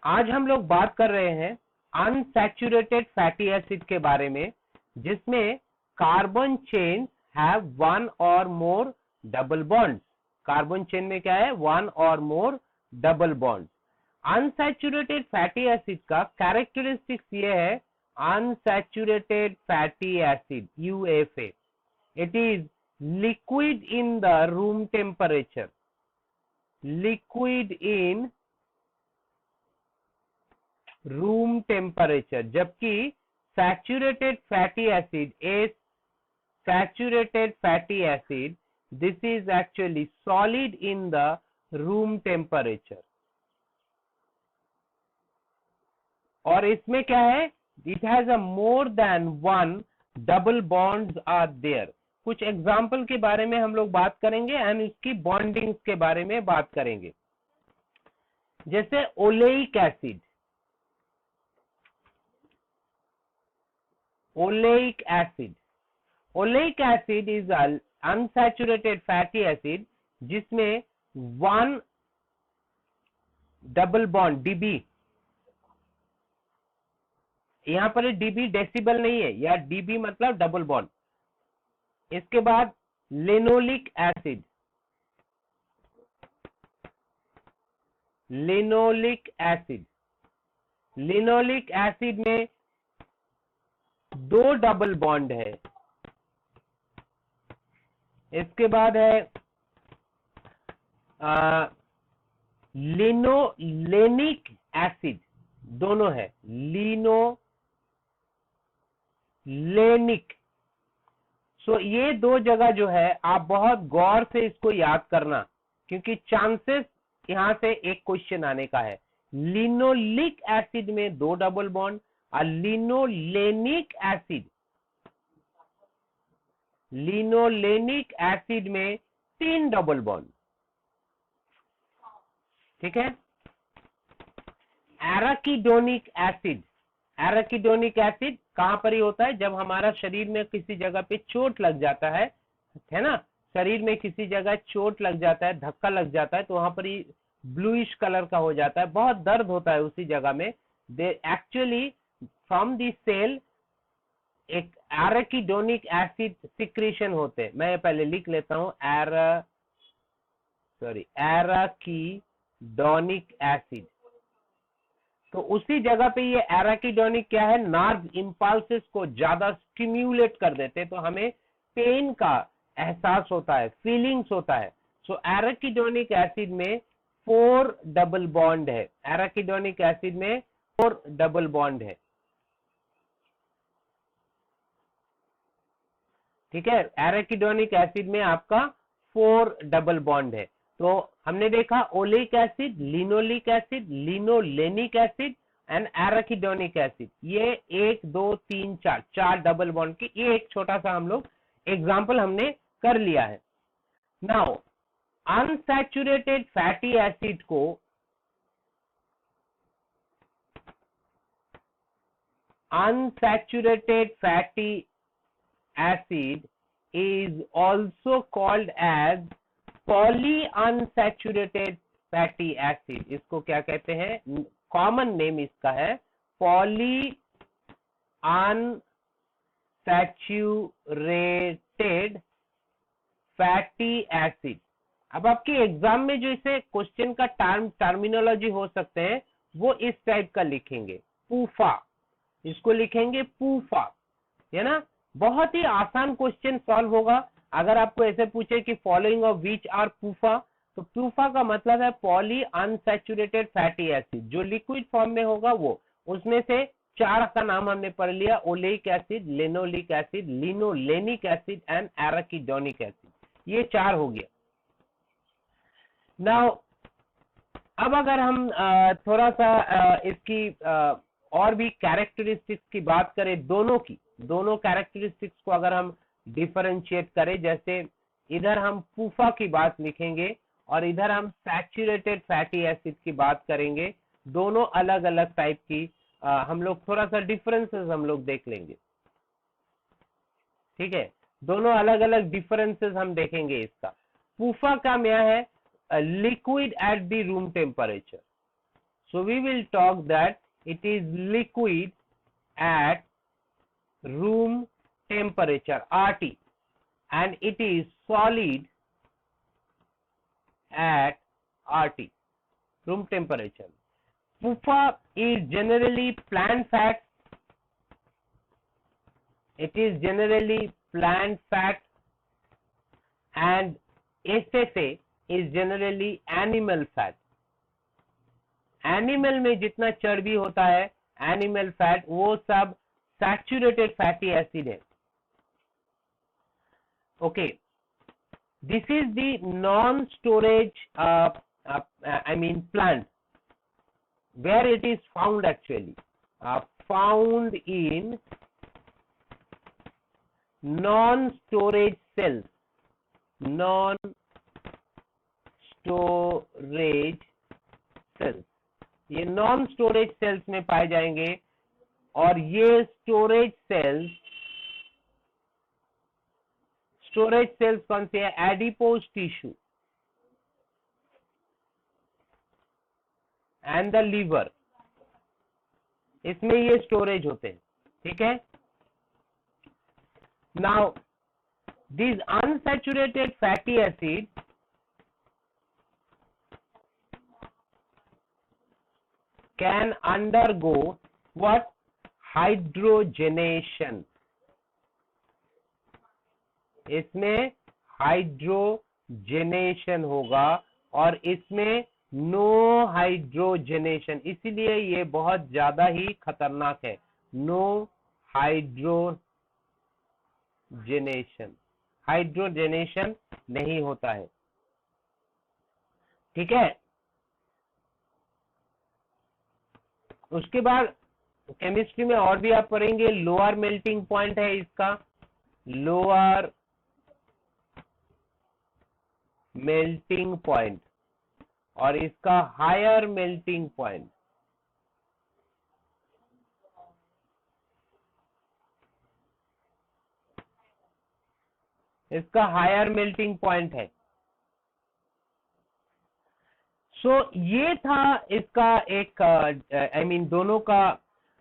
आज हम लोग बात कर रहे हैं अनसैचुरेटेड फैटी एसिड के बारे में, जिसमें कार्बन चेन हैव वन और more double bonds. Carbon chain में क्या है? वन और more double bond. Unsaturated fatty acid का कैरेक्टरिस्टिक्स ये है, unsaturated fatty acid UFA, it is liquid in the room temperature, liquid in room temperature, जबकि saturated fatty acid is saturated fatty acid, this is actually solid in the room temperature। और इसमें क्या है? it has a more than one double bonds are there। कुछ example के बारे में हम लोग बात करेंगे एंड उसकी बॉन्डिंग्स के बारे में बात करेंगे। जैसे oleic acid, oleic acid, oleic acid is unsaturated fatty acid जिसमें वन डबल बॉन्ड DB, यहां पर DB डेसिबल नहीं है, या DB मतलब डबल बॉन्ड। इसके बाद linoleic acid, linoleic acid, linoleic acid में दो डबल बॉन्ड है। इसके बाद है लिनोलेनिक एसिड, दोनों है लिनोलेनिक। सो ये दो जगह जो है आप बहुत गौर से इसको याद करना, क्योंकि चांसेस यहां से एक क्वेश्चन आने का है। लिनोलिक एसिड में दो डबल बॉन्ड और लिनोलेनिक एसिड, लिनोलेनिक एसिड में तीन डबल बॉन्ड। ठीक है। एराकिडोनिक एसिड, एराकिडोनिक एसिड कहां पर ही होता है? जब हमारा शरीर में किसी जगह पे चोट लग जाता है ना, शरीर में किसी जगह चोट लग जाता है, धक्का लग जाता है, तो वहां पर ही ब्लूइश कलर का हो जाता है, बहुत दर्द होता है उसी जगह में। They actually from the cell एक एराकिडोनिक एसिड सिक्रीशन होते हैं। मैं पहले लिख लेता हूं, एराकिडोनिक एसिड। तो उसी जगह पे ये एराकिडोनिक क्या है? नर्व इंपल्सेस को ज्यादा स्टिम्युलेट कर देते, तो हमें पेन का एहसास होता है, फीलिंग्स होता है। सो एराकिडोनिक एसिड में 4 डबल बॉन्ड है, एराकिडोनिक एसिड में 4 डबल बॉन्ड है। ठीक है, एराकिडोनिक एसिड में आपका 4 डबल बॉन्ड है। तो हमने देखा oleic acid, linoleic acid, linolenic acid and arachidonic acid. ये 1 2 3 4 4 डबल बॉन्ड की ये एक छोटा सा हम लोग एग्जांपल हमने कर लिया है। नाउ अनसैचुरेटेड फैटी एसिड को unsaturated fatty acid is also called as polyunsaturated fatty acid। इसको क्या कहते हैं? कॉमन नेम इसका है polyunsaturated fatty acid। अब आपके एग्जाम में जो इसे क्वेश्चन का टर्मिनोलॉजी हो सकते हैं वो इस टाइप का लिखेंगे, पूफा, इसको लिखेंगे पूफा, है ना। बहुत ही आसान क्वेश्चन सॉल्व होगा। अगर आपको ऐसे पूछे कि फॉलोइंग ऑफ विच आर पूफा, तो पूफा का मतलब है पॉली अनसैचुरेटेड फैटी एसिड, जो लिक्विड फॉर्म में होगा वो। उसमें से 4 का नाम हमने पढ़ लिया, oleic acid, linoleic acid, linolenic acid and arachidonic acid, ये 4 हो गया। नाउ अब अगर हम थोड़ा सा इसकी और भी कैरेक्टरिस्टिक्स की बात करें, दोनों कैरेक्टरिस्टिक्स को अगर हम डिफरेंशिएट करें, जैसे इधर हम पूफा की बात लिखेंगे और इधर हम सैचुरेटेड फैटी एसिड की बात करेंगे, दोनों अलग अलग टाइप की हम लोग थोड़ा सा डिफरेंसेस हम लोग देख लेंगे। ठीक है, दोनों अलग अलग डिफरेंसेस हम देखेंगे इसका। पूफा का क्या है? Liquid at the room temperature, So we will talk that it is liquid at room temperature RT and it is solid at RT, room temperature. PUFA is generally plant fat. It is generally plant fat, and SFA is generally animal fat. Animal में जितना चर्बी होता है, animal fat, वो सब saturated fatty acid है. Okay, this is the non storage I mean plant, where it is found actually, found in non-storage cells, non-storage cells. ये non storage cells में पाए जाएंगे, और ये स्टोरेज सेल्स कौन से है? Adipose tissue and the liver, इसमें ये स्टोरेज होते हैं. ठीक है. Now this unsaturated fatty acid can undergo what? Hydrogenation. इसमें हाइड्रोजेनेशन होगा और इसमें नो हाइड्रोजेनेशन, इसीलिए ये बहुत ज्यादा ही खतरनाक है. नो हाइड्रोजेनेशन नहीं होता है. ठीक है. उसके बाद केमिस्ट्री में और भी आप पढ़ेंगे. लोअर मेल्टिंग पॉइंट है इसका, लोअर मेल्टिंग पॉइंट, और इसका हायर मेल्टिंग पॉइंट. इसका हायर मेल्टिंग पॉइंट है. सो ये था इसका एक I mean दोनों का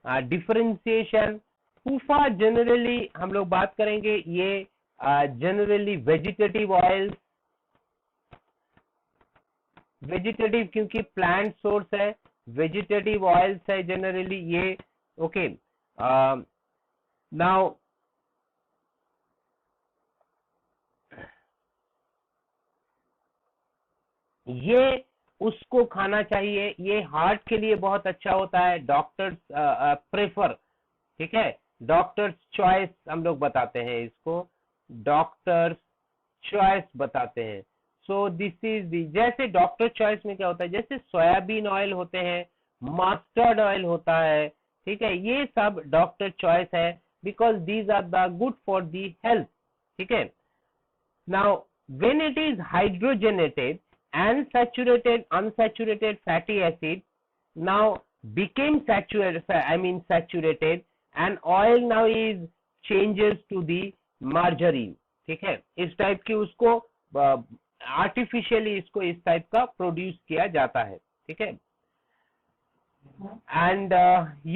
डिफरेंशिएशन. PUFA जनरली हम लोग बात करेंगे, ये जनरली वेजिटेटिव ऑयल्स, वेजिटेटिव क्योंकि प्लांट सोर्स है, वेजिटेटिव ऑयल्स है जनरली ये. ओके. नाउ ये उसको खाना चाहिए, ये हार्ट के लिए बहुत अच्छा होता है. डॉक्टर्स प्रेफर, ठीक है, डॉक्टर्स चॉइस हम लोग बताते हैं इसको, डॉक्टर्स चॉइस बताते हैं. सो दिस इज जैसे डॉक्टर चॉइस में क्या होता है, जैसे सोयाबीन ऑयल होते हैं, मस्टर्ड ऑयल होता है. ठीक है, ये सब डॉक्टर चॉइस है, because these are the good for the health. ठीक है. Now when it is hydrogenated and unsaturated fatty acid now became saturated, and oil now is changes to the margarine. ठीक है, इस टाइप की उसको artificially इसको इस टाइप का प्रोड्यूस किया जाता है. ठीक है. एंड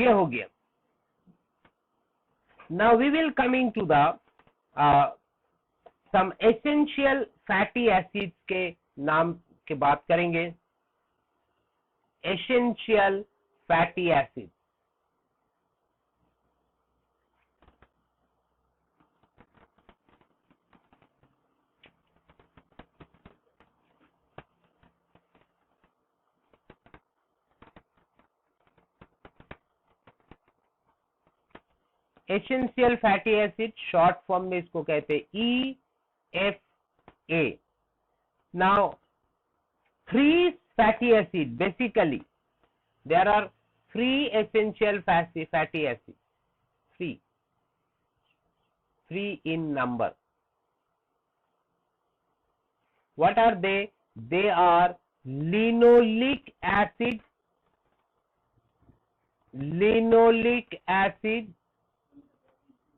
ये हो गया. Now we will coming to the some essential fatty acids के नाम की बात करेंगे. Essential fatty acid. Essential fatty acid short form में इसको कहते हैं EFA. Now, 3 fatty acid, basically, there are 3 essential fatty acids, 3 in number. What are they? They are linoleic acid,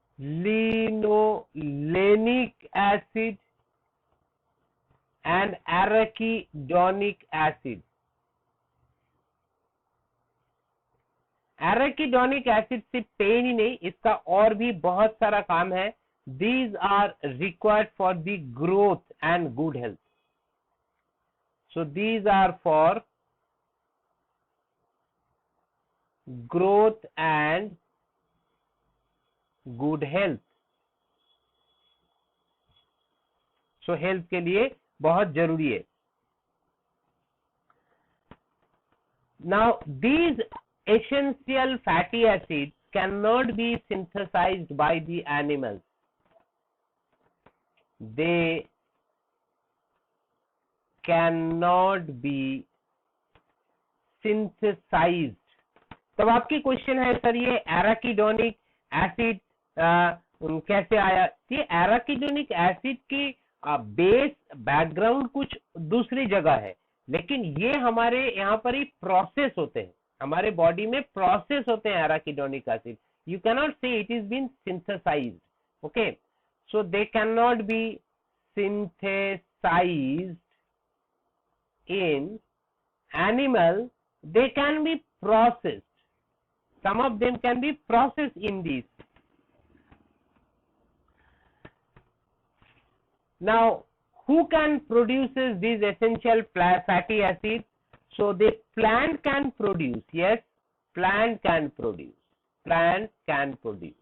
linolenic acid, and arachidonic acid. Arachidonic acid सिर्फ pen ही नहीं, इसका और भी बहुत सारा काम है. These are required for the growth and good health. So these are for growth and good health. So health के लिए बहुत जरूरी है. Now these essential fatty acids cannot be synthesized by the animals. They cannot be synthesized. तब आपकी question है sir ये arachidonic acid कैसे आया? ये एराकिडोनिक एसिड की बेस बैकग्राउंड कुछ दूसरी जगह है, लेकिन ये हमारे यहाँ पर ही प्रोसेस होते हैं, हमारे बॉडी में प्रोसेस होते हैं arachidonic acid. You cannot say it is been synthesised. Okay, so they cannot be synthesized in animal. They can be processed. Some of them can be processed in these. Now who can produces these essential fatty acids? So the plant can produce. Yes, plant can produce. Plant can produce,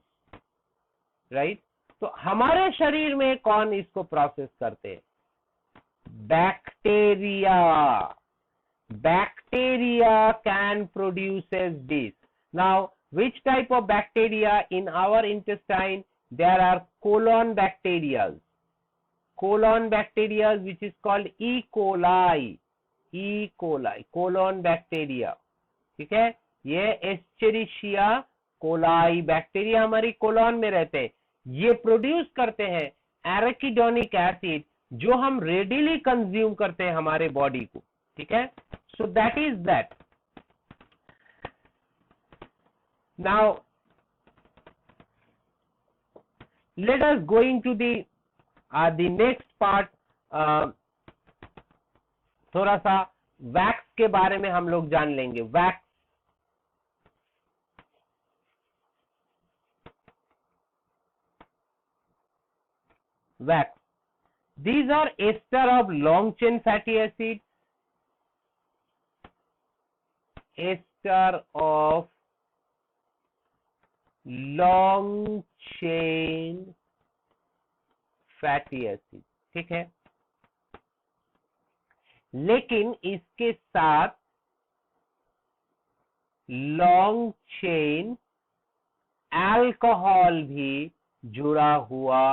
right? तो हमारे शरीर में कौन इसको process करते हैं? Bacteria. Bacteria can produces this. Now which type of bacteria in our intestine? There are colon bacteria. Colon bacteria which is called E. coli. E. coli. Colon bacteria. ठीक है, ये एस्चेरिशिया कोलाई बैक्टीरिया हमारी colon में रहते हैं. ये produce करते हैं एराकिडोनिक एसिड जो हम रेडिली कंज्यूम करते हैं हमारे बॉडी को. ठीक है, so that is that. Now let us going to the next part. थोड़ा सा वैक्स के बारे में हम लोग जान लेंगे. Wax, wax. These are ester of long chain fatty acids. Ester of long chain fatty acids. ठीक है, लेकिन इसके साथ लॉन्ग चेन अल्कोहल भी जुड़ा हुआ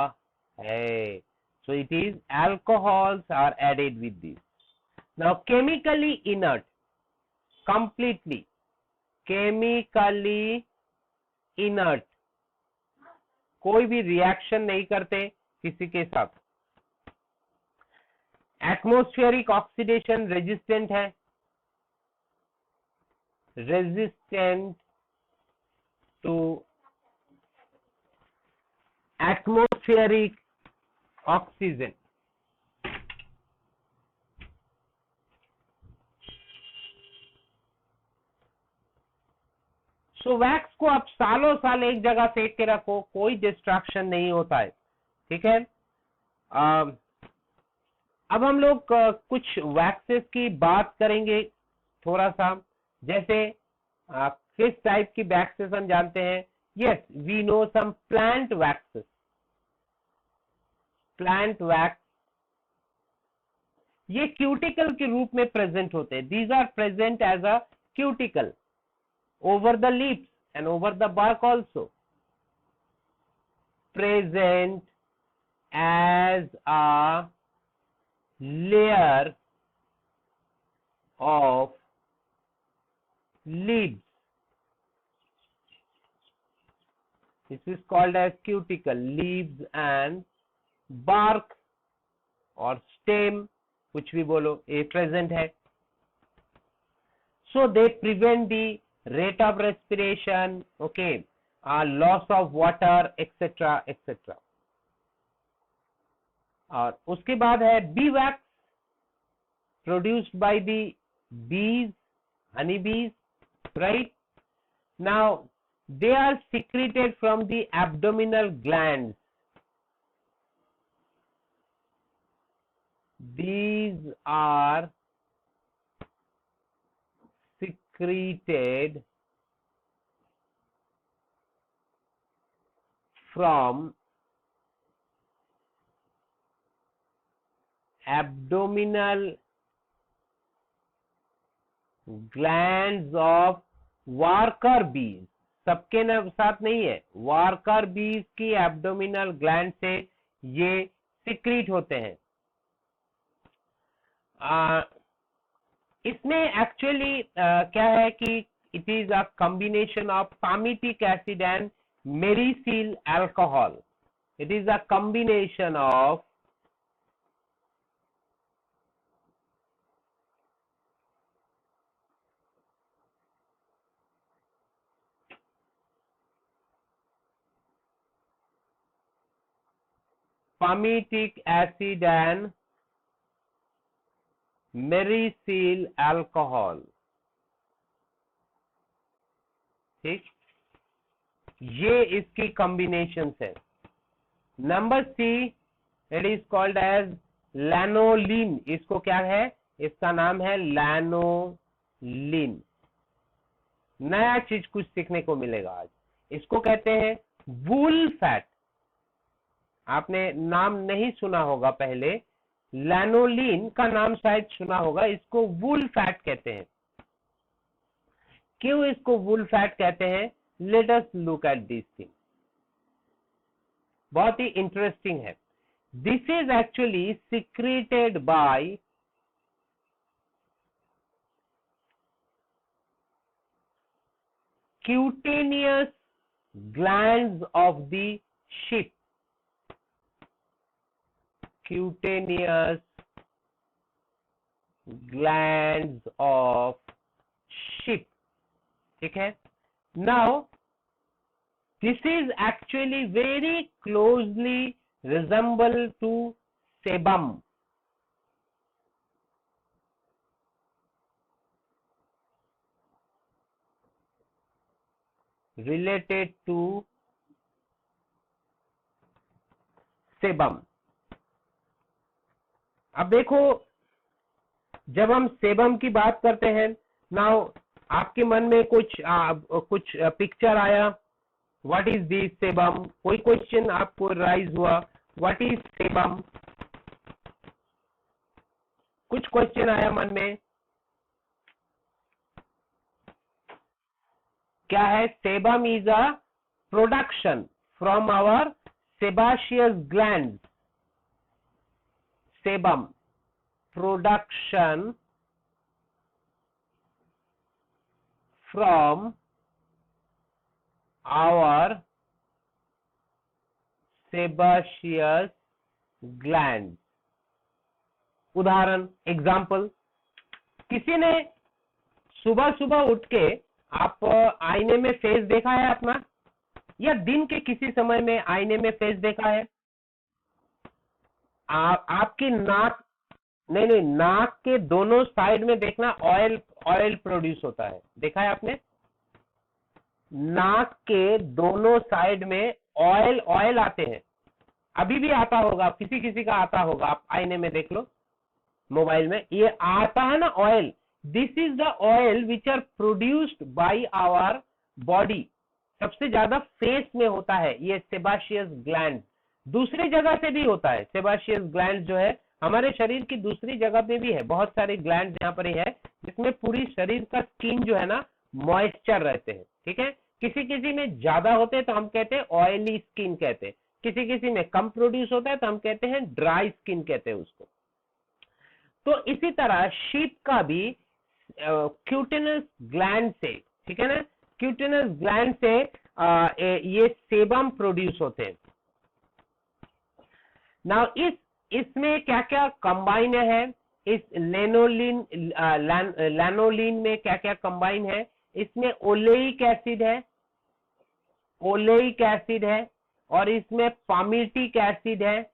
है. So it is alcohols are added with this. Now chemically inert, completely chemically inert, कोई भी रिएक्शन नहीं करते किसी के साथ. एटमॉस्फेरिक ऑक्सीडेशन रेजिस्टेंट है, resistant to atmospheric oxygen. So wax को आप सालों साल एक जगह फेंक के रखो, कोई डिस्ट्रैक्शन नहीं होता है. ठीक है, अब हम लोग कुछ वैक्सेस की बात करेंगे थोड़ा सा. जैसे किस टाइप की वैक्सेस हम जानते हैं. Yes, we know some plant waxes. Plant wax ये क्यूटिकल के रूप में प्रेजेंट होते हैं. These are present as a cuticle over the leaves and over the bark also. Present as a layer of leaves. This is called as cuticle. Leaves and bark or stem, कुछ भी बोलो, ये present है. So they prevent the rate of respiration, okay, loss of water, etc. etc. और उसके बाद है B wax, produced by the bees, Honey बीज, right. Now they are secreted from the abdominal glands. These are secreted from abdominal glands of worker बीज. सबके साथ नहीं है, वर्कर बीज की एब्डोमिनल ग्लैंड से ये सिक्रीट होते हैं. इसमें एक्चुअली क्या है कि it is a combination of palmitic acid and myricyl alcohol. It is a combination of palmitic acid and myricyl alcohol. ठीक, ये इसकी कॉम्बिनेशन है. Number C, it is called as lanolin. इसको क्या है, इसका नाम है लैनोलिन. नया चीज कुछ सीखने को मिलेगा आज. इसको कहते हैं वूल फैट. आपने नाम नहीं सुना होगा पहले, लैनोलिन का नाम शायद सुना होगा. इसको वूल फैट कहते हैं. क्यों इसको वूल फैट कहते हैं? Late us look at this thing. बहुत ही इंटरेस्टिंग है. This is actually secreted by cutaneous glands of the sheep. Cutaneous glands of sheep. ठीक है. Now this is actually very closely resemble to sebum. Related to sebum. अब देखो, जब हम sebum की बात करते हैं, नाउ आपके मन में कुछ पिक्चर आया. What is this sebum? कोई क्वेश्चन आपको राइज हुआ, व्हाट इज सेबम? कुछ क्वेश्चन आया मन में. क्या है? Sebum is a production from our sebaceous gland. sebum, production from our sebaceous glands. उदाहरण, एग्जाम्पल, किसी ने सुबह सुबह उठ के आप आईने में फेस देखा है अपना, या दिन के किसी समय में आईने में फेस देखा है? आपकी नाक, नहीं, नाक के दोनों साइड में देखना, ऑयल प्रोड्यूस होता है. देखा है आपने? नाक के दोनों साइड में ऑयल आते हैं. अभी भी आता होगा, किसी का आता होगा. आप आईने में देख लो, मोबाइल में ये आता है ना oil. This is the oil which are produced by our body. सबसे ज्यादा फेस में होता है ये सेबाशियस ग्लैंड. दूसरी जगह से भी होता है. सेबाशियस ग्लैंड जो है हमारे शरीर की दूसरी जगह पे भी है. बहुत सारे ग्लैंड यहाँ पर है जिसमें पूरी शरीर का स्किन जो है ना मॉइस्चर रहते हैं. ठीक है. किसी में ज्यादा होते हैं तो हम कहते हैं ऑयली स्किन कहते हैं. किसी में कम प्रोड्यूस होता है तो हम कहते हैं ड्राई स्किन कहते हैं उसको. तो इसी तरह शीप का भी क्यूटेनस ग्लैंड से, ठीक है ना, क्यूटेनस ग्लैंड से ये सेबम प्रोड्यूस होते हैं. नाउ इसमें क्या क्या कंबाइन है? इस लैनोलिन में क्या क्या कंबाइन है? इसमें ओलेइक एसिड है, और इसमें पामिटिक एसिड है.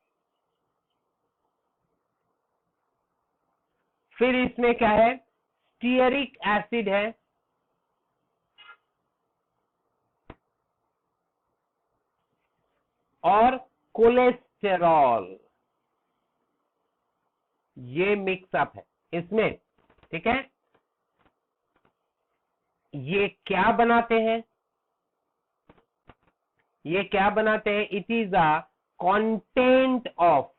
फिर इसमें क्या है? स्टीयरिक एसिड है. और कोलेस्टेरॉल, ये मिक्सअप है इसमें, ठीक है। ये क्या बनाते हैं, ये क्या बनाते हैं? It is a content of,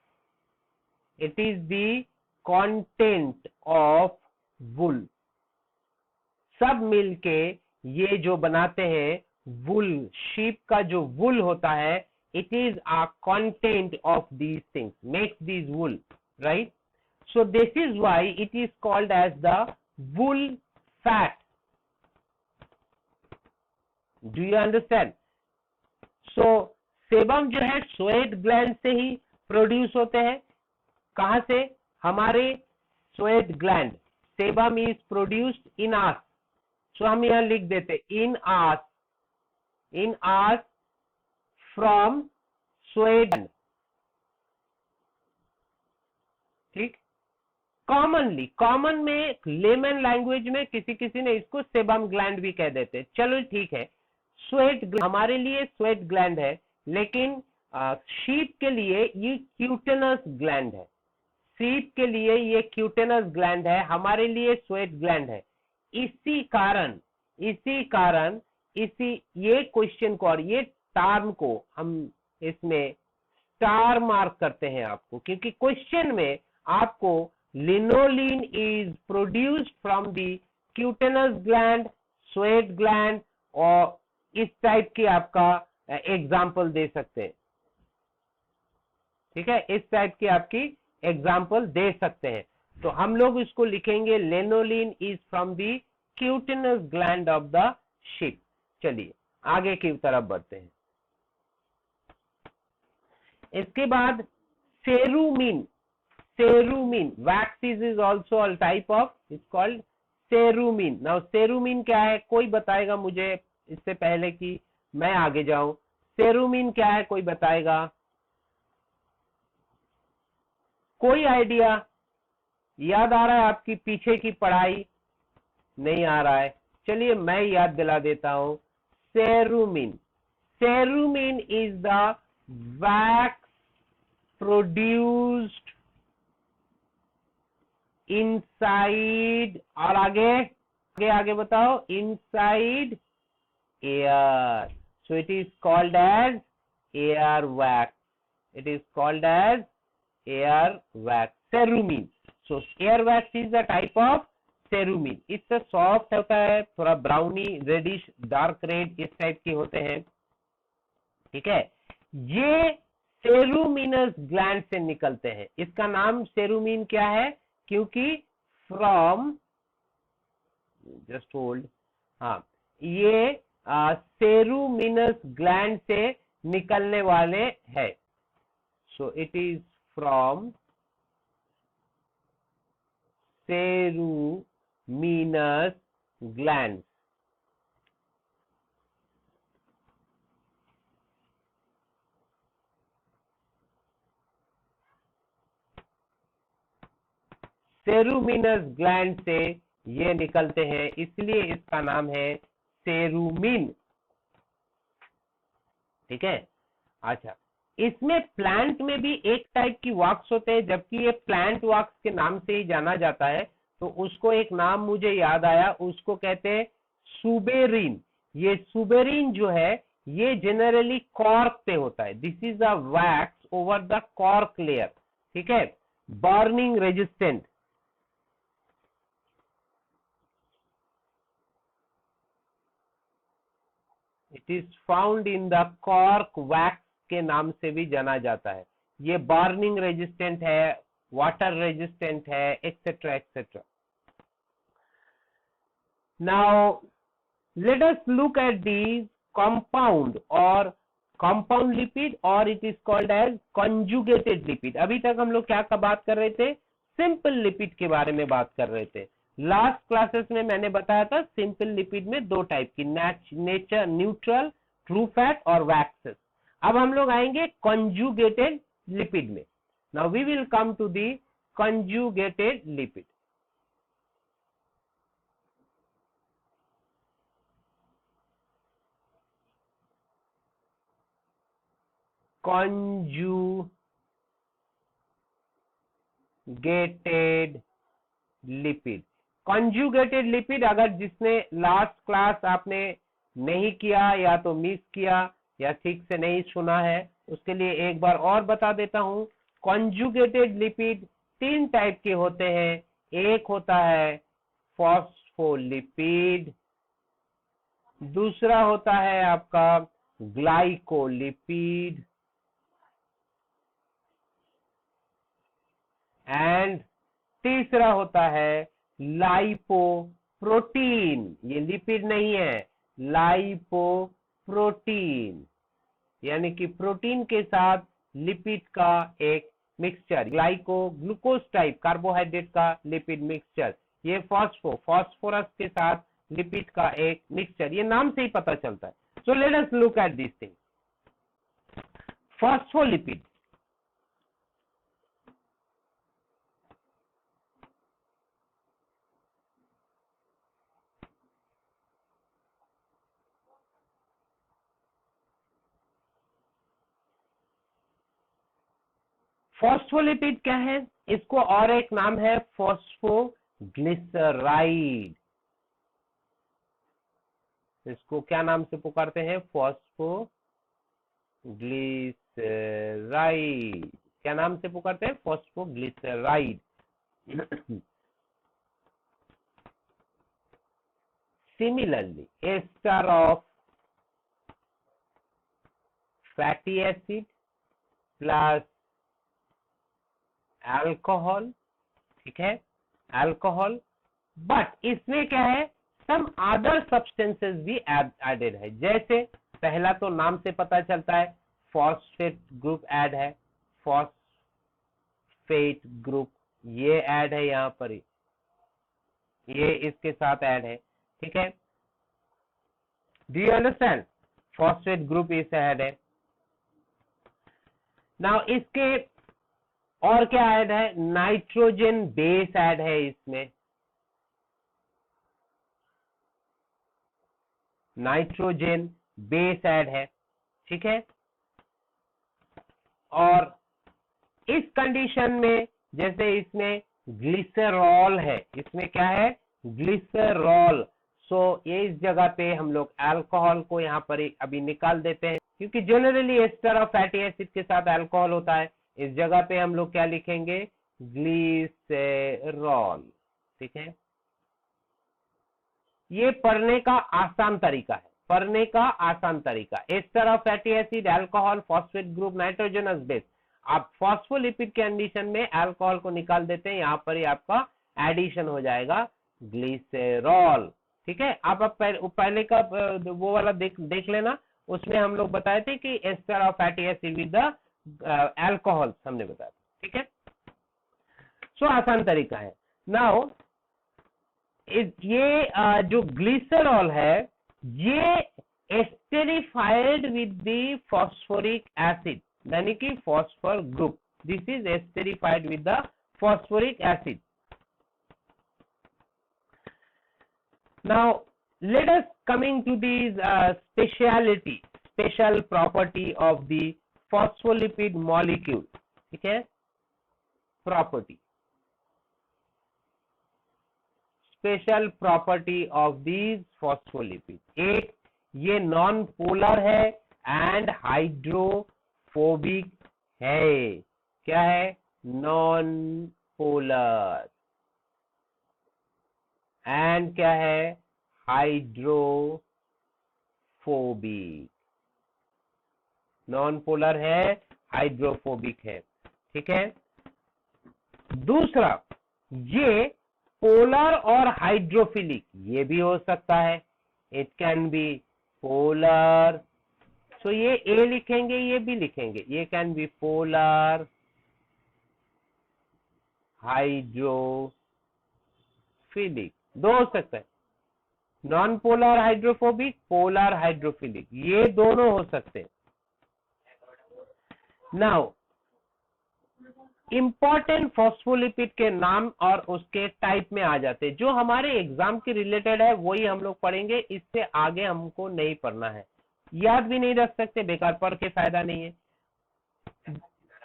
it is the content of wool. सब मिलके ये जो बनाते हैं वुल, शीप का जो वुल होता है, it is a content of these things makes these wool, right? So this is why it is called as the wool fat. Do you understand? So sebum जो है स्वेट ग्लैंड से ही produce होते हैं। कहां से? हमारे sweat gland. sebum is produced in us. So हम यहां लिख देते in us, in us from sweat, ठीक। कॉमनली, कॉमन में लेमन लैंग्वेज में किसी किसी ने इसको सेबम ग्लैंड भी कह देते। चलो ठीक है, स्वेट हमारे लिए स्वेट ग्लैंड है, लेकिन शीप के लिए ये क्यूटेनस ग्लैंड है। शीप के लिए ये क्यूटेनस ग्लैंड है, हमारे लिए स्वेट ग्लैंड है। इसी कारण इसी ये क्वेश्चन को और ये टर्म को हम इसमें स्टार मार्क करते हैं आपको, क्योंकि क्वेश्चन में आपको lanolin is produced from the cutaneous gland, sweat gland, और इस टाइप की आपका एग्जाम्पल दे सकते हैं, ठीक है। इस टाइप की आपकी एग्जाम्पल दे सकते हैं। तो हम लोग इसको लिखेंगे lanolin is from the cutaneous gland of the sheep. चलिए आगे की तरफ बढ़ते हैं। इसके बाद cerumen, cerumen waxes is also a type of, it's called cerumen. Now cerumen क्या है, कोई बताएगा मुझे इससे पहले कि मैं आगे जाऊं? सेरुमिन क्या है, कोई बताएगा? कोई आइडिया? याद आ रहा है आपकी पीछे की पढ़ाई? नहीं आ रहा है, चलिए मैं याद दिला देता हूं। Cerumen, cerumen is the wax produced inside, और आगे आगे आगे बताओ, inside ear. So it is called as ear wax, it is called as ear wax, cerumen. So ear wax is the type of cerumen. इससे soft होता है, थोड़ा browny reddish dark red इस टाइप के होते हैं, ठीक है। ये सेरुमिनस ग्लैंड से निकलते हैं। इसका नाम सेरुमिन क्या है? क्योंकि फ्रॉम, जस्ट होल्ड, हाँ, ये सेरुमिनस ग्लैंड से निकलने वाले हैं। So it is from ceruminous gland. Ceruminous gland से ये निकलते हैं, इसलिए इसका नाम है सेरुमिन, ठीक है। अच्छा, इसमें प्लांट में भी एक टाइप की वॉक्स होते हैं, जबकि ये प्लांट वॉक्स के नाम से ही जाना जाता है। तो उसको एक नाम मुझे याद आया, उसको कहते हैं सुबेरिन। ये सुबेरिन जो है ये जनरली कॉर्क पे होता है। This is a wax over the cork layer, ठीक है, burning resistant. It is found in the cork wax के नाम से भी जाना जाता है। ये बर्निंग रेजिस्टेंट है, वाटर रेजिस्टेंट है, etcetera etcetera. Now let us look at the compound और कंपाउंड लिपिड, और it is called as conjugated lipid. अभी तक हम लोग क्या का बात कर रहे थे? सिंपल लिपिड के बारे में बात कर रहे थे। लास्ट क्लासेस में मैंने बताया था सिंपल लिपिड में दो टाइप की, नेचर न्यूट्रल, ट्रू फैट और वैक्सेस। अब हम लोग आएंगे कंजुगेटेड लिपिड में। Now we will come to the conjugated lipid. Conjugated lipid. Conjugated lipid, अगर जिसने लास्ट क्लास आपने नहीं किया या तो मिस किया या ठीक से नहीं सुना है, उसके लिए एक बार और बता देता हूं। कॉन्जुगेटेड लिपिड 3 टाइप के होते हैं। एक होता है फॉस्फोलिपिड, दूसरा होता है आपका ग्लाइकोलिपिड, एंड तीसरा होता है लाइपोप्रोटीन। ये लिपिड नहीं है, लाइपोप्रोटीन, यानी कि प्रोटीन के साथ लिपिड का एक mixture. Glyco glucose type carbohydrate का लिपिड मिक्सचर। ये फॉस्फोरस के साथ लिपिड का एक मिक्सचर। ये नाम से ही पता चलता है। So let us look at this thing. Phospholipid, phospholipid क्या है? इसको और एक नाम है फॉस्फोग्लिसराइड। इसको क्या नाम से पुकारते हैं? फॉस्फोग्लिसराइड। क्या नाम से पुकारते हैं? Phosphoglyceride. Similarly ester of fatty acid plus alcohol, ठीक है, अल्कोहल, बट इसमें क्या है, सम अदर सब्सटेंसेस भी एडेड है। जैसे पहला तो नाम से पता चलता है फॉस्फेट ग्रुप ऐड है, फॉस्फेट ग्रुप ये ऐड है, यहां पर ये इसके साथ ऐड है, ठीक है। Do you understand? Phosphate group इस ऐड है। नाउ इसके और क्या ऐड है? नाइट्रोजन बेस ऐड है इसमें, नाइट्रोजन बेस ऐड है, ठीक है। और इस कंडीशन में जैसे इसमें ग्लिसरॉल है, इसमें क्या है? ग्लिसरॉल। सो ये इस जगह पे हम लोग अल्कोहल को यहाँ पर अभी निकाल देते हैं, क्योंकि generally ester of fatty acid के साथ अल्कोहल होता है। इस जगह पे हम लोग क्या लिखेंगे? ग्लिसरॉल, ठीक है। ये पढ़ने का आसान तरीका है, पढ़ने का आसान तरीका। Ester of fatty acid, alcohol, phosphate group, nitrogenous base. आप फॉस्फोलिपिड के कंडीशन में अल्कोहल को निकाल देते हैं, यहाँ पर ही आपका एडिशन हो जाएगा ग्लिसरॉल, ठीक है। आप पहले का वो वाला देख लेना, उसमें हम लोग बताए थे कि ester of fatty acid with the alcohol हमने बताया, ठीक है। सो आसान तरीका है। नाउ ये जो ग्लिसरॉल है, ये esterified with the phosphoric acid, यानी कि phosphor group. This is esterified with the phosphoric acid. Now let us coming to these special property of the phospholipid molecule, ठीक है। Property, special property of these phospholipid. एक, ये non polar है and hydrophobic है। क्या है? Non polar and क्या है? हाइड्रोफोबिक। नॉन पोलर है, हाइड्रोफोबिक है, ठीक है। दूसरा, ये पोलर और हाइड्रोफिलिक, ये भी हो सकता है। इट कैन बी पोलर, सो ये ए लिखेंगे, ये भी लिखेंगे। ये कैन बी पोलर, हाइड्रोफिलिक, दो हो सकता है। Non polar hydrophobic, polar hydrophilic, ये दोनों हो सकते हैं। नाउ इंपॉर्टेंट फॉस्फोलिपिड के नाम और उसके टाइप में आ जाते हैं। जो हमारे एग्जाम के रिलेटेड है वही हम लोग पढ़ेंगे, इससे आगे हमको नहीं पढ़ना है। याद भी नहीं रख सकते, बेकार पढ़ के फायदा नहीं है।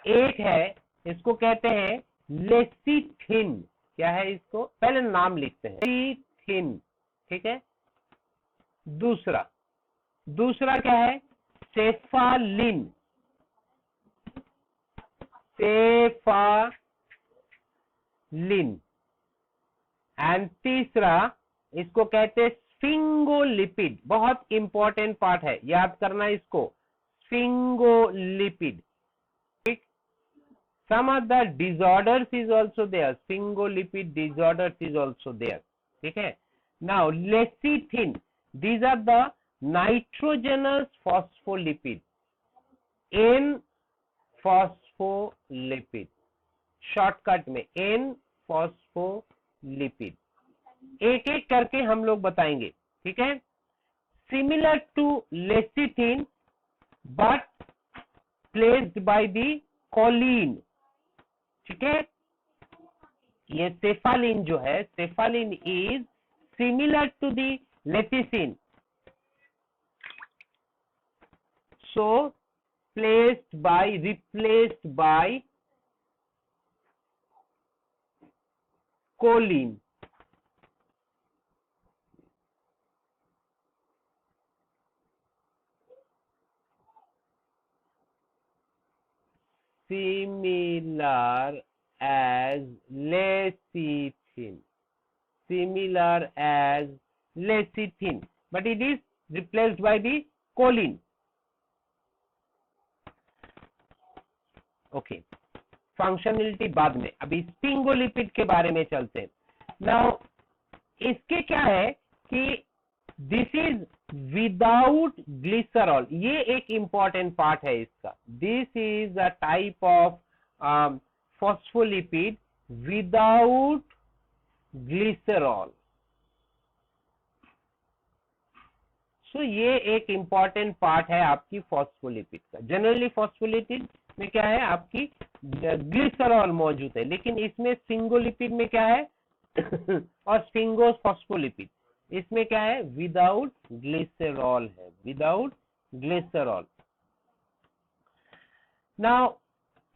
एक है, इसको कहते हैं लेसिथिन। क्या है, इसको पहले नाम लिखते हैं, लेसिथिन, ठीक है। दूसरा दूसरा क्या है, सेफालिन, सेफालिन। एंड तीसरा इसको कहते हैं स्फिंगोलिपिड। बहुत इंपॉर्टेंट पार्ट है, याद करना इसको, स्फिंगोलिपिड। ठीक, some of the disorders is also there, sphingolipid disorders is also there, ठीक है। Now lecithin, these are the nitrogenous phospholipid, N phospholipid, shortcut में N phospholipid। एक एक करके हम लोग बताएंगे, ठीक है। Similar to lecithin but placed by the choline, ठीक है। ये सेफालिन जो है, cephalin is similar to the lecithin, so placed by, replaced by choline. Similar as lecithin, similar as lecithin, but it is replaced by the choline. Okay, functionality बाद में, अभी sphingolipid के बारे में चलते हैं। नाउ इसके क्या है कि दिस इज विदाउट ग्लिसरॉल, ये एक इंपॉर्टेंट पार्ट है इसका। This is a type of phospholipid without glycerol. So ये एक इंपॉर्टेंट पार्ट है आपकी फॉस्फोलिपिड का। जनरली फॉस्फोलिपिड में क्या है, आपकी ग्लिसरॉल मौजूद है, लेकिन इसमें स्फिंगोलिपिड में क्या है और स्फिंगोफॉस्फोलिपिड इसमें क्या है, विदाउट ग्लिसरॉल है, विदाउट ग्लिसरॉल। नाउ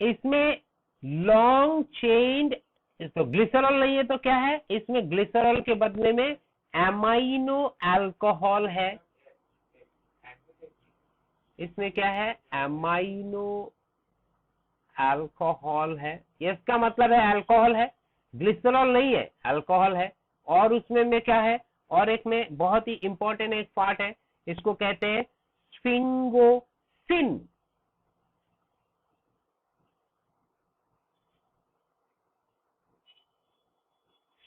इसमें लॉन्ग चेन्ड, तो ग्लिसरॉल नहीं है तो क्या है, इसमें ग्लिसरॉल के बदले में एमाइनो अल्कोहल है। इसमें क्या है, एमाइनो अल्कोहल है। इसका मतलब है अल्कोहल है, ग्लिसरॉल नहीं है, अल्कोहल है। और उसमें में क्या है, और एक में बहुत ही इंपॉर्टेंट एक पार्ट है, इसको कहते हैं स्फिंगोसिन।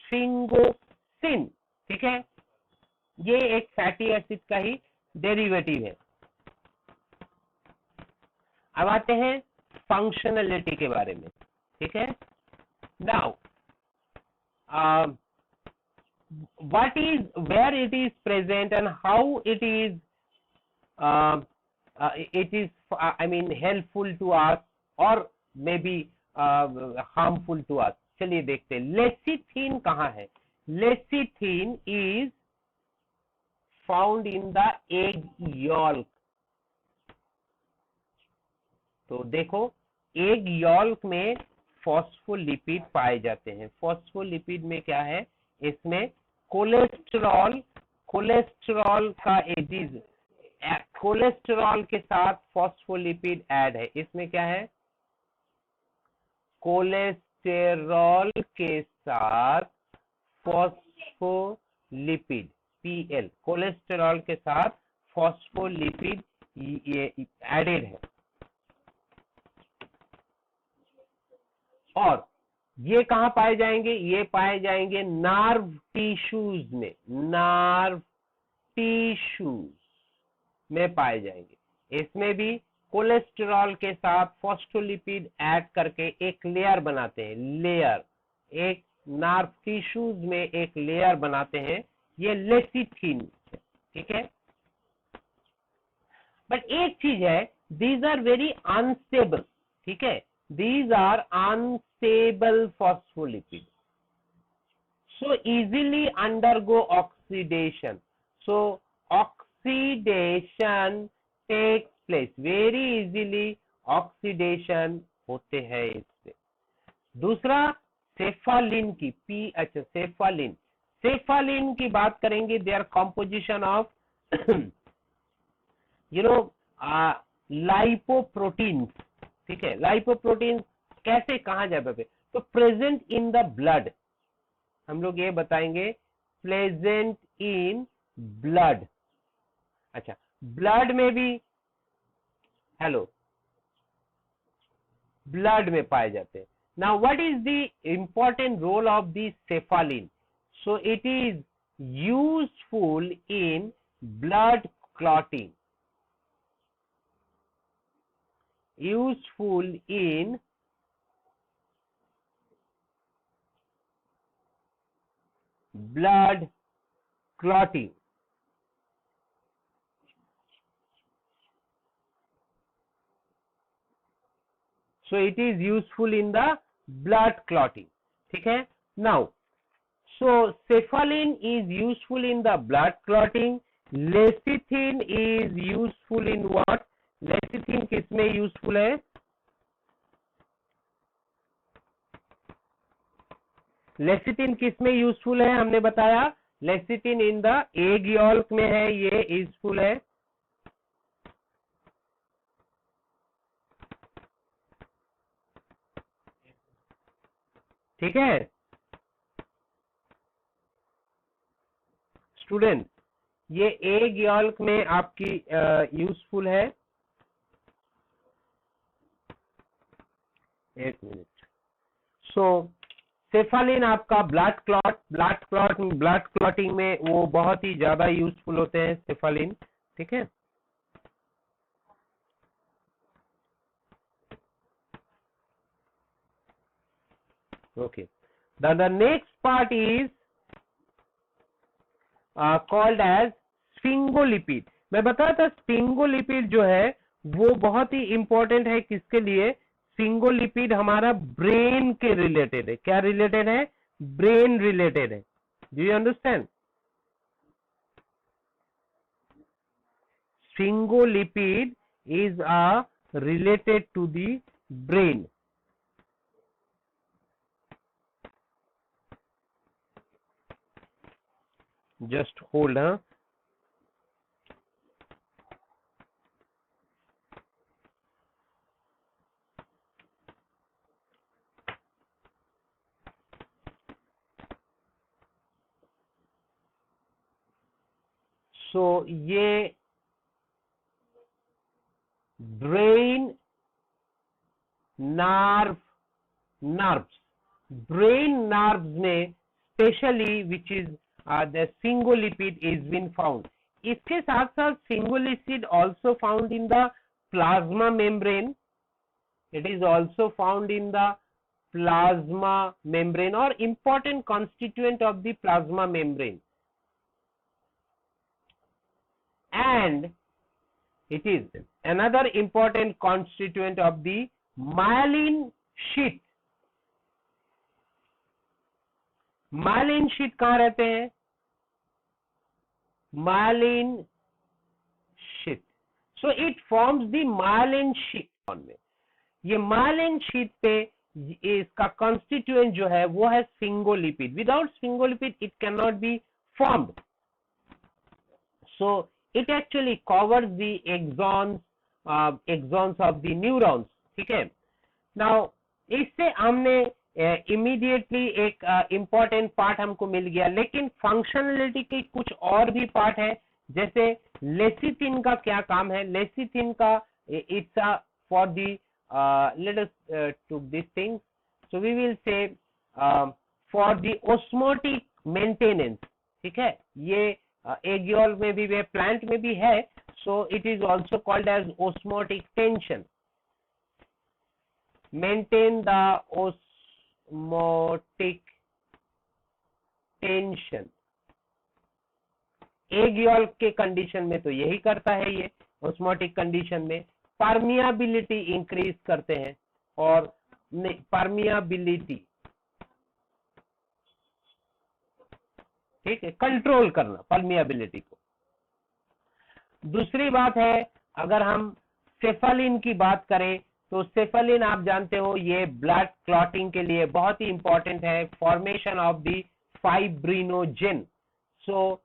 स्फिंगोसिन, ठीक है। ये एक फैटी एसिड का ही डेरिवेटिव है। अब आते हैं फंक्शनलिटी के बारे में, ठीक है। Now what is, where it is present and how it is I mean helpful to us or maybe harmful to us। चलिए देखते हैं लेसिथिन कहाँ है। Lecithin is found in the egg yolk। तो देखो एग यॉल्क में फॉस्फोलिपिड पाए जाते हैं। फॉस्फोलिपिड में क्या है, इसमें कोलेस्ट्रॉल, कोलेस्ट्रॉल का एडिज, कोलेस्ट्रॉल के साथ फॉस्फोलिपिड ऐड है। इसमें क्या है, कोलेस्टेरॉल के साथ फॉस्फोलिपिड, PL, कोलेस्ट्रॉल के साथ फॉस्फोलिपिड एडेड है। और ये कहां पाए जाएंगे, ये पाए जाएंगे नर्व टिश्यूज में, नर्व टिश्यूज में पाए जाएंगे। इसमें भी कोलेस्टेरॉल के साथ फॉस्फोलिपिड ऐड करके एक लेयर बनाते हैं, लेयर, एक नर्व टिश्यूज में एक लेयर बनाते हैं, ये लेसिथिन, ठीक है। बट एक चीज है, दीज आर वेरी अनस्टेबल, ठीक है। These are unstable phospholipids, so easily undergo oxidation. So oxidation takes place very easily, oxidation होते हैं इससे। दूसरा सेफालिन की सेफालिन, सेफालिन की बात करेंगे, they are composition of lipoprotein. ठीक है, लाइपोप्रोटीन कैसे, कहा जाए पे, तो प्रेजेंट इन द ब्लड, हम लोग ये बताएंगे, प्रेजेंट इन ब्लड। अच्छा, ब्लड में भी, हेलो, ब्लड में पाए जाते हैं। Now what is the important role of the cephalin? So it is useful in blood clotting, useful in blood clotting. So it is useful in the blood clotting. ठीक है, now so cephalin is useful in the blood clotting. Lecithin is useful in what? Lecithin किसमें useful है? Lecithin किसमें useful है? हमने बताया lecithin in the egg यॉल्क में है, ये यूजफुल है। ठीक है स्टूडेंट, ये एग यॉल्क में आपकी यूजफुल है। एक मिनट। सो सेफालिन आपका ब्लड क्लॉटिंग में वो बहुत ही ज्यादा यूजफुल होते हैं सेफालिन। ठीक है, okay. The next part is called as sphingolipid. मैं बताया था स्फिंगोलिपिड जो है वो बहुत ही इंपॉर्टेंट है, किसके लिए? स्फिंगोलिपिड हमारा ब्रेन के रिलेटेड है। क्या रिलेटेड है? ब्रेन रिलेटेड है। Do you understand? Sphingolipid is related to the brain. Just hold, हाँ। सो ये ब्रेन नर्व्स, ब्रेन नर्व्स में specially which is the sphingolipid is been found. इसके साथ साथ sphingolipid also found in the plasma membrane. It is also found in the plasma membrane और important constituent of the plasma membrane, and it is another important constituent of the myelin sheath. myelin sheath कहाँ रहते हैं? myelin sheath. So it forms the myelin sheath में। ये myelin sheath पे इसका constituent जो है वो है sphingolipid. Without sphingolipid it cannot be formed. So it actually covers the axons of the neurons। ठीक है, now इससे हमने इमीडिएटली एक इम्पोर्टेंट पार्ट हमको मिल गया, लेकिन फंक्शनलिटी के कुछ और भी पार्ट है। जैसे लेसिथिन का क्या काम है? लेसिथिन का it's for the let us to this thing, so we will say for the osmotic maintenance. ठीक है, ये एगियोल में भी है, प्लांट में भी है। So it is also called as osmotic tension, maintain the osmotic tension. एगियोल के कंडीशन में तो यही करता है ये। ऑस्मोटिक कंडीशन में परमियाबिलिटी इंक्रीज करते हैं, और परमियाबिलिटी, ठीक है, कंट्रोल करना परमियाबिलिटी को। दूसरी बात है, अगर हम सेफालिन की बात करें तो सेफलिन आप जानते हो ये ब्लड क्लॉटिंग के लिए बहुत ही इंपॉर्टेंट है, formation of the fibrinogen. So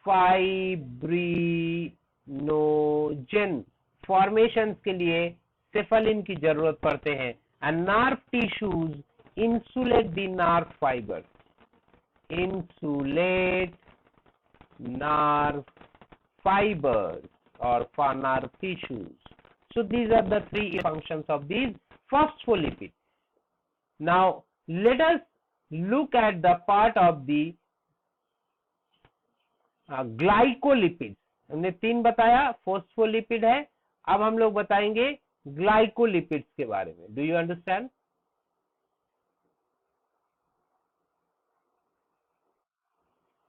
fibrinogen formation के लिए सेफलिन की जरूरत पड़ते हैं। And nerve tissues insulate the nerve fibre, insulate nerve fibers or nerve tissues. So these are the three functions of these phospholipids. Now let us look at the part of the glycolipids. हमने तीन बताया, phospholipid है, अब हम लोग बताएंगे glycolipids के बारे में। Do you understand?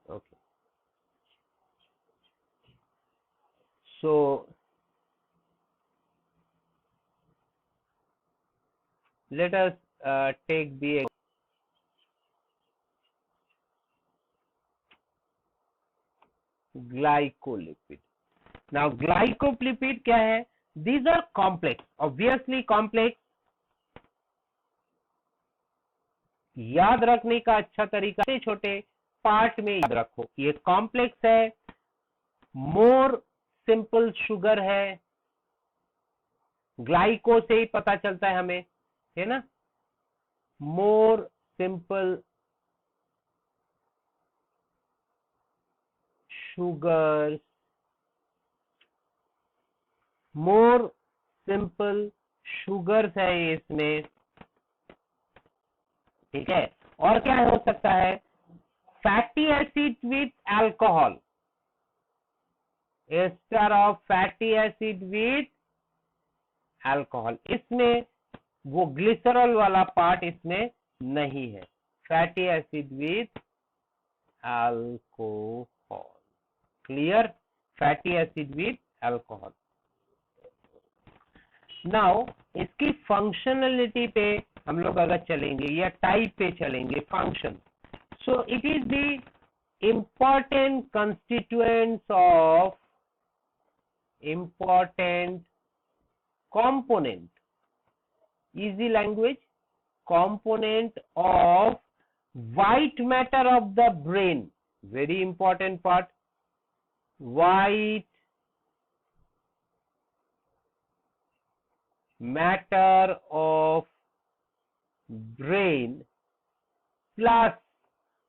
Okay. So let us take the glycolipid. Now glycolipid क्या है? These are complex, obviously complex. याद रखने का अच्छा तरीका छोटे छोटे पार्ट में याद रखो। ये कॉम्प्लेक्स है, मोर सिंपल शुगर है, ग्लाइको से ही पता चलता है हमें, है ना, more simple sugar, more simple sugars है इसमें, ठीक है। और क्या हो सकता है? Fatty acid with alcohol, ester of fatty acid with alcohol, इसमें वो ग्लिसरॉल वाला पार्ट इसमें नहीं है, fatty acid with alcohol, clear, fatty acid with alcohol. Now इसकी फंक्शनलिटी पे हम लोग अगर चलेंगे या टाइप पे चलेंगे, function, so it is the important constituents of important component, easy language, component of white matter of the brain, very important part, white matter of brain plus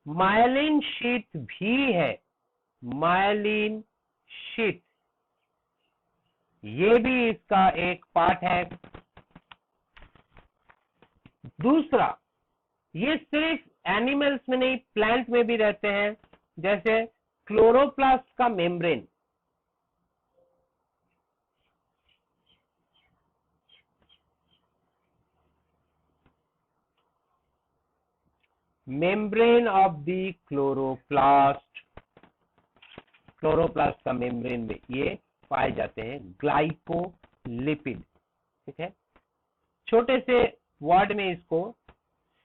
myelin sheet भी है, मायलिन शीट ये भी इसका एक part है। दूसरा, ये सिर्फ एनिमल्स में नहीं, प्लांट में भी रहते हैं, जैसे क्लोरोप्लास्ट का membrane, membrane of the chloroplast, chloroplast का मेम्ब्रेन में ये पाए जाते हैं ग्लाइकोलिपिड, ठीक है। छोटे से वर्ड में इसको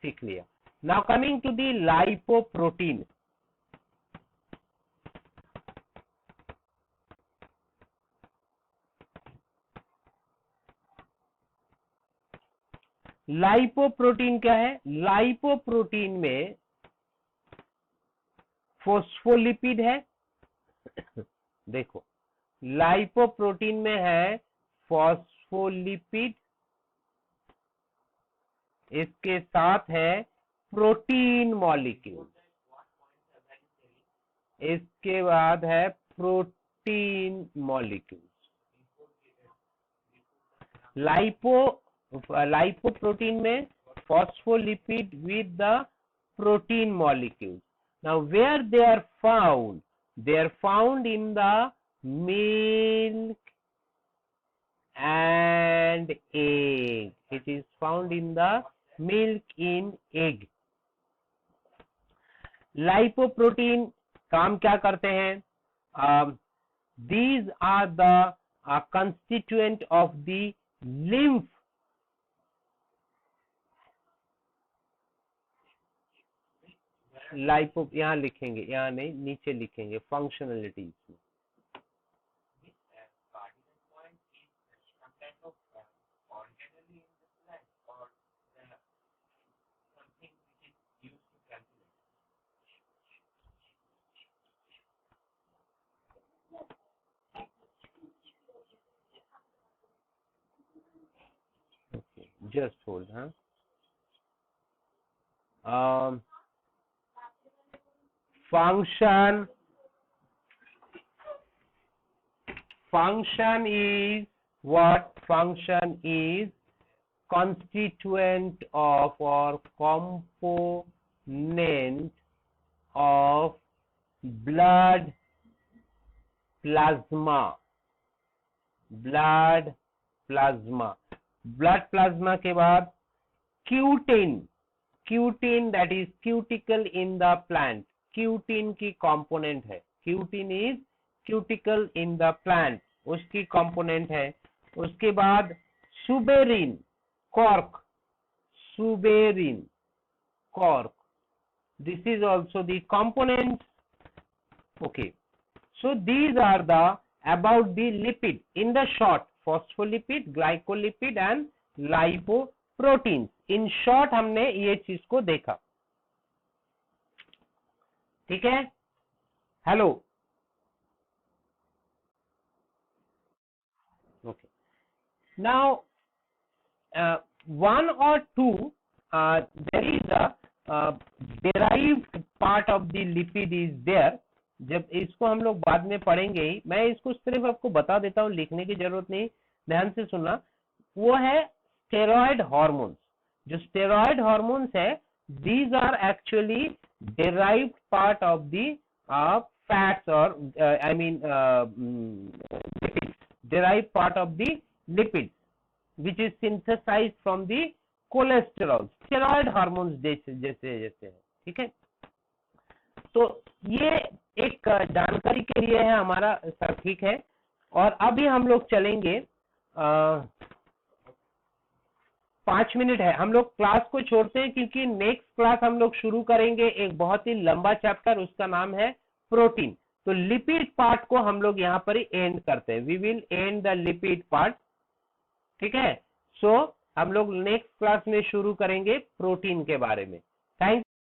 सीख लिया। Now coming to the lipoprotein, lipoprotein क्या है? लाइपोप्रोटीन में फोस्फोलिपिड है, देखो लाइपोप्रोटीन में है फॉस्फोलिपिड, इसके साथ है प्रोटीन मॉलिक्यूल, इसके बाद है प्रोटीन मॉलिक्यूल। लाइपोप्रोटीन में phospholipid with the protein molecules. Now where they are found? They are found in the milk and egg. It is found in the milk in egg. Lipoprotein काम क्या करते हैं? These are the constituent of the lymph, lipo, यहां लिखेंगे, यहां नहीं नीचे लिखेंगे, फंक्शनलिटीज में Okay, just hold, huh? Function is what? Function is constituent of or component of blood plasma. blood plasma के बाद cutin that is cuticle in the plant. Cutin की कंपोनेंट है. Cutin is cuticle in the plant, उसकी component है. उसके बाद suberin cork. This is also the component. Okay, so these are the about the lipid in the short: phospholipid, glycolipid and lipoproteins. In short हमने ये चीज को देखा. ठीक है. Hello. Okay, now one or two there is a derived part of the lipid is there. जब इसको हम लोग बाद में पढ़ेंगे ही, मैं इसको सिर्फ आपको बता देता हूँ, लिखने की जरूरत नहीं, ध्यान से सुनना. वो है स्टेरॉयड हार्मोन्स. जो स्टेरॉयड हार्मोन्स है, these are actually derived part of the fats or lipids, derived part of the lipids which is synthesized from the cholesterol. Steroid hormones जैसे है. ठीक है. तो ये एक जानकारी के लिए है हमारा सर. ठीक है. और अभी हम लोग चलेंगे 5 मिनट है, हम लोग क्लास को छोड़ते हैं क्योंकि नेक्स्ट क्लास हम लोग शुरू करेंगे एक बहुत ही लंबा चैप्टर, उसका नाम है प्रोटीन. तो लिपिड पार्ट को हम लोग यहाँ पर ही एंड करते हैं. We will end the lipid part. ठीक है. सो हम लोग नेक्स्ट क्लास में शुरू करेंगे प्रोटीन के बारे में.